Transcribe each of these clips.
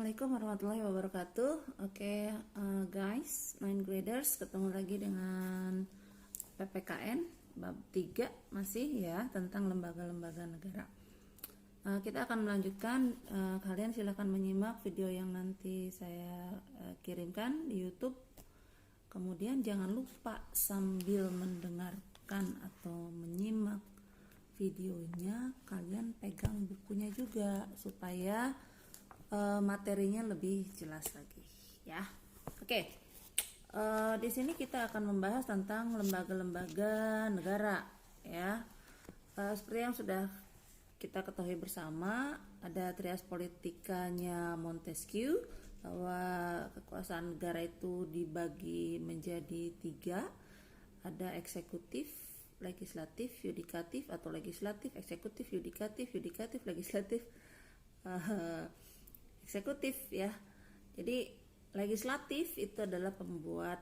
Assalamualaikum warahmatullahi wabarakatuh. Oke, guys, 9 graders, ketemu lagi dengan PPKN bab 3 masih ya tentang lembaga-lembaga negara. Kita akan melanjutkan. Kalian silahkan menyimak video yang nanti saya kirimkan di YouTube. Kemudian jangan lupa sambil mendengarkan atau menyimak videonya, kalian pegang bukunya juga supaya materinya lebih jelas lagi ya. Oke. Di sini kita akan membahas tentang lembaga-lembaga negara ya. Seperti yang sudah kita ketahui bersama, ada trias politikanya Montesquieu bahwa kekuasaan negara itu dibagi menjadi 3. Ada eksekutif, legislatif, yudikatif, atau legislatif, eksekutif, yudikatif, legislatif, eksekutif ya. Jadi legislatif itu adalah pembuat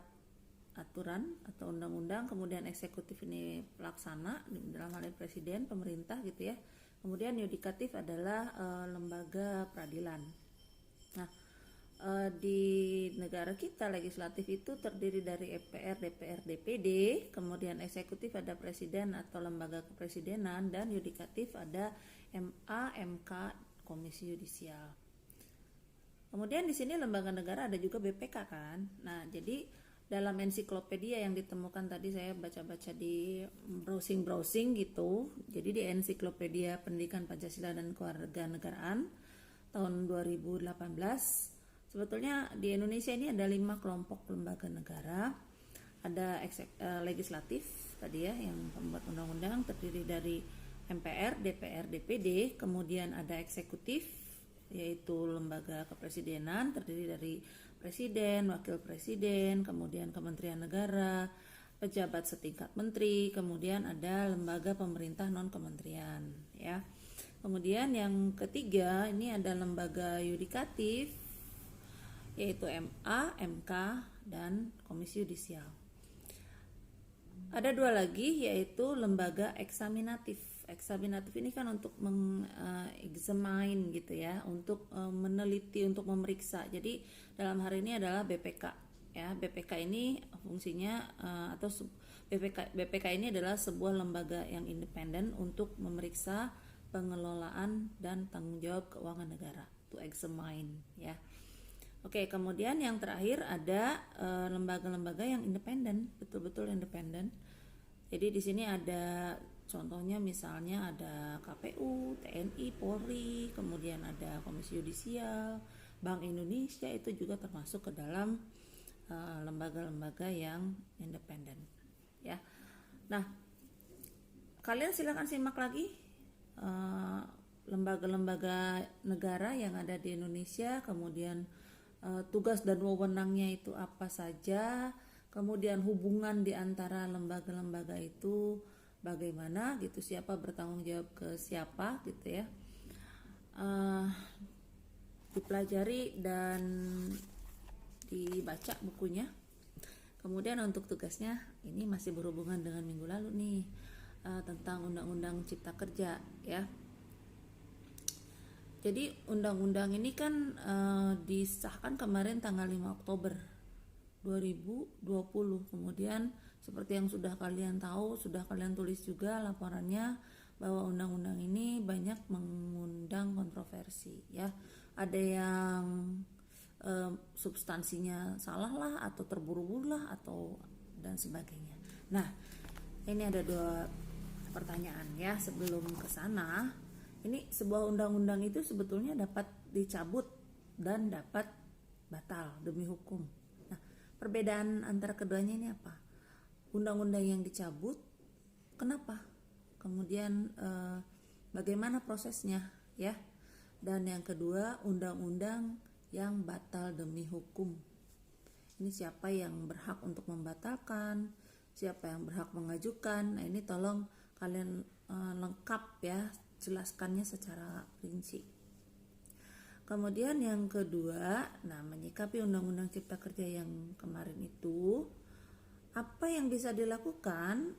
aturan atau undang-undang, kemudian eksekutif ini pelaksana, dalam hal ini presiden, pemerintah gitu ya. Kemudian yudikatif adalah lembaga peradilan. Nah, di negara kita legislatif itu terdiri dari MPR, DPR, DPD, kemudian eksekutif ada presiden atau lembaga kepresidenan, dan yudikatif ada MA, MK, Komisi Yudisial. Kemudian di sini lembaga negara ada juga BPK kan. Nah, jadi dalam ensiklopedia yang ditemukan tadi saya baca-baca di browsing gitu. Jadi di ensiklopedia Pendidikan Pancasila dan Kewarganegaraan tahun 2018, sebetulnya di Indonesia ini ada 5 kelompok lembaga negara. Ada legislatif tadi ya, yang pembuat undang-undang, terdiri dari MPR, DPR, DPD. Kemudian ada eksekutif, yaitu lembaga kepresidenan, terdiri dari presiden, wakil presiden, kemudian kementerian negara, pejabat setingkat menteri, kemudian ada lembaga pemerintah non kementerian ya. Kemudian yang ketiga ini ada lembaga yudikatif, yaitu MA, MK, dan Komisi Yudisial. Ada 2 lagi, yaitu lembaga eksaminatif. Eksaminatif ini kan untuk mengexamine gitu ya, untuk meneliti, untuk memeriksa. Jadi dalam hari ini adalah BPK ya. BPK ini fungsinya atau BPK ini adalah sebuah lembaga yang independen untuk memeriksa pengelolaan dan tanggung jawab keuangan negara, to examine ya. Oke, kemudian yang terakhir ada lembaga-lembaga yang independen, betul-betul independen. Jadi di sini ada contohnya, misalnya ada KPU, TNI, Polri, kemudian ada Komisi Yudisial, Bank Indonesia, itu juga termasuk ke dalam lembaga-lembaga yang independen ya. Nah, kalian silakan simak lagi lembaga-lembaga negara yang ada di Indonesia, kemudian tugas dan wewenangnya itu apa saja, kemudian hubungan di antara lembaga-lembaga itu bagaimana gitu, siapa bertanggung jawab ke siapa gitu ya. Dipelajari dan dibaca bukunya. Kemudian untuk tugasnya ini masih berhubungan dengan minggu lalu nih, tentang Undang-Undang Cipta Kerja ya. Jadi undang-undang ini kan disahkan kemarin tanggal 5 Oktober 2020. Kemudian seperti yang sudah kalian tahu, sudah kalian tulis juga laporannya, bahwa undang-undang ini banyak mengundang kontroversi ya. Ada yang substansinya salah lah, atau terburu-buru lah, atau dan sebagainya. Nah, ini ada 2 pertanyaan ya sebelum ke sana. Ini sebuah undang-undang itu sebetulnya dapat dicabut dan dapat batal demi hukum. Nah, perbedaan antara keduanya ini apa? Undang-undang yang dicabut, kenapa? Kemudian bagaimana prosesnya ya? Dan yang kedua, undang-undang yang batal demi hukum. Ini siapa yang berhak untuk membatalkan? Siapa yang berhak mengajukan? Nah, ini tolong kalian lengkap ya, jelaskannya secara rinci. Kemudian yang kedua, nah, menyikapi Undang-Undang Cipta Kerja yang kemarin itu, apa yang bisa dilakukan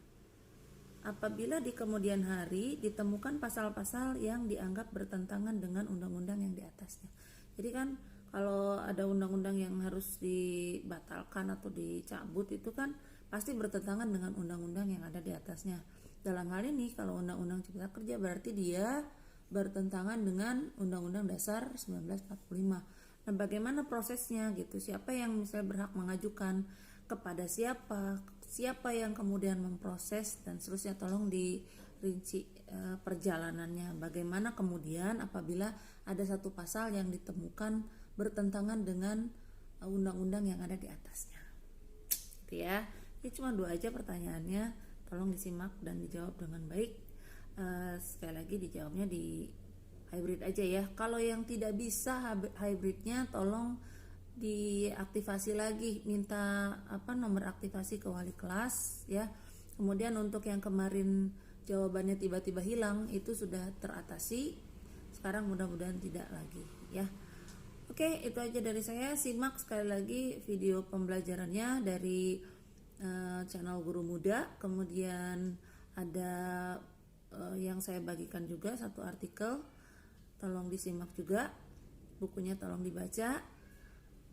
apabila di kemudian hari ditemukan pasal-pasal yang dianggap bertentangan dengan undang-undang yang di atasnya. Jadi kan Kalau ada undang-undang yang harus dibatalkan atau dicabut itu kan pasti bertentangan dengan undang-undang yang ada di atasnya. Dalam hal ini kalau Undang-Undang Cipta Kerja berarti dia bertentangan dengan Undang-Undang Dasar 1945. Nah, bagaimana prosesnya gitu? Siapa yang misalnya berhak mengajukan, kepada siapa, siapa yang kemudian memproses dan seterusnya, tolong dirinci perjalanannya. Bagaimana kemudian apabila ada satu pasal yang ditemukan bertentangan dengan undang-undang yang ada di atasnya. Gitu ya. Ini cuma 2 aja pertanyaannya, tolong disimak dan dijawab dengan baik. Sekali lagi dijawabnya di hybrid aja ya. Kalau yang tidak bisa hybridnya tolong diaktifasi lagi, minta nomor aktivasi ke wali kelas ya. Kemudian untuk yang kemarin jawabannya tiba-tiba hilang itu sudah teratasi. Sekarang mudah-mudahan tidak lagi ya. Oke, itu aja dari saya. Simak sekali lagi video pembelajarannya dari channel Guru Muda. Kemudian ada yang saya bagikan juga satu artikel, tolong disimak juga. Bukunya tolong dibaca,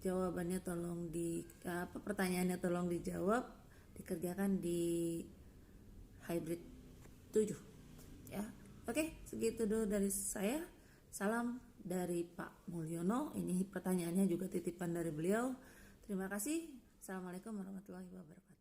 jawabannya tolong pertanyaannya tolong dijawab, dikerjakan di hybrid 7 ya. Oke, segitu dulu dari saya. Salam dari Pak Mulyono. Ini pertanyaannya juga titipan dari beliau. Terima kasih. Assalamualaikum warahmatullahi wabarakatuh.